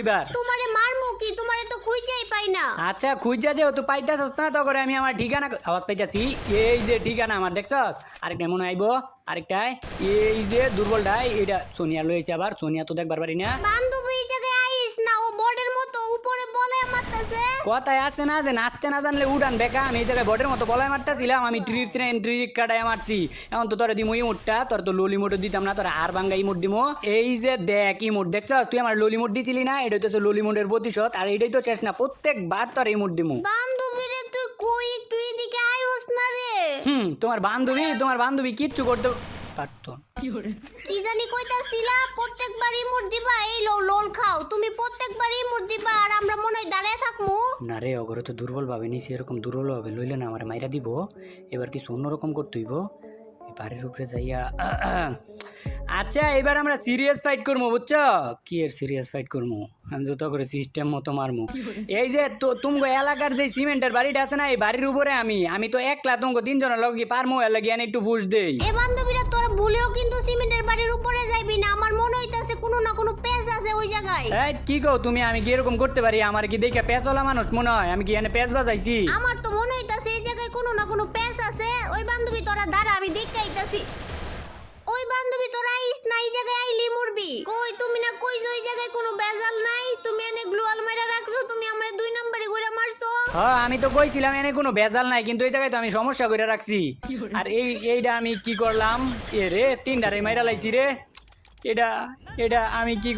এবার তোমারে মারমু কি? তোমারে তো খুঁজেই পাই না। আচ্ছা খুঁজা যেহেতু পাইতাছস না তো করে আমি আমার ঠিকানা আওয়াজ পাইতাছি। এই যে ঠিকানা আমার দেখছস, আরেকটা মনে আইবো, আরেকটায় এই যে দুর্বলটাই এটা সোনিয়া লইছে। আবার সোনিয়া তো দেখবার পারি না। বান্ধবী এই জায়গায় আইস না, ও বর্ডের মতো উপরে বলে মারতেছে। কথায় আছে না যে নাচতে না জানলে উড়ান বেকা। আমি এই জায়গায় বটের মতো বলাই মারতেছিলাম, আমি ট্রিক কাটায় মারছি। এখন তো তোরা দিমু ইমোটটা, তোর তো ললি মোটও দিতাম না, তোরা আর বাঙ্গা ইমোট দিমু। এই যে দেখ ইমোট দেখছস, তুই আমার ললি মোট দিছিলি না, এটা হচ্ছে ললি মোটের প্রতিশোধ। আর এটাই তো শেষ না, প্রত্যেকবার তোর ইমোট দিমু। বান্ধবী রে তুই কই, একটু এদিকে আইস না রে। তোমার বান্ধবী কিচ্ছু করতে পারতো। কি জানি কইতাছিলা, প্রত্যেকবার ইমোট দিবা, এই লোল খাও তুমি, প্রত্যেকবার ইমোট দিবা আর আমরা মনে হয় দাঁড়ায় থাকমু। না রে, অগরে তো দুর্বল ভাবে নিছি, এরকম দুর্বল ভাবে লইলে না আমার মাইরা দিব। এবার কিছু অন্যরকম করতে হইব, বাড়ির উপরে যাইয়া। আচ্ছা এবার আমরা সিরিয়াস ফাইট করবো, বুঝছো? কি এর সিরিয়াস ফাইট করবো, আমি যত করে সিস্টেম মতো মারমু। এই যে তো তুমগো এলাকার যে সিমেন্টের বাড়িটা আছে না, এই বাড়ির উপরে আমি তো একলা তুমগো তিনজনের লগে পারমু, এর লাগি এনে একটু ফুস দেই। এ বান্ধবীরা তোরা ভুলেও কিন্তু সিমেন্টের বাড়ির উপরে যাইবি না, আমার মনে হইতাছে কোনো না কোনো পেজ আছে ওই জায়গায়। এই কি কও তুমি, আমি কি এরকম করতে পারি? আমার কি দেখে পেঁচলা মানুষ মনে হয়? আমি কি এনে পেঁচ বাজাইছি? আমার তো মনে হইতাছে এই জায়গায় কোনো না কোনো পেজ আছে। ওই বান্ধবী তোরা দাঁড়া, আমি দেখতে আইতাছি। ওই বান্ধবী তোরা আইস না, এই জায়গায় আইলি মরবি। কই তুমি না কই যে ওই জায়গায় কোনো বেজাল নাই, তুমি এনে গ্লুয়াল মাইরা রাখছো, তুমি আমারে 2 নম্বরে ঘুরে মারছো। হ্যাঁ আমি তো কইছিলাম এনে কোনো ভেজাল নাই, কিন্তু এই জায়গায় তো আমি সমস্যা করে রাখছি। আর এইটা আমি কি করলাম? এ রে 3টারে মাইরা লাইছি রে। এটা আমি কি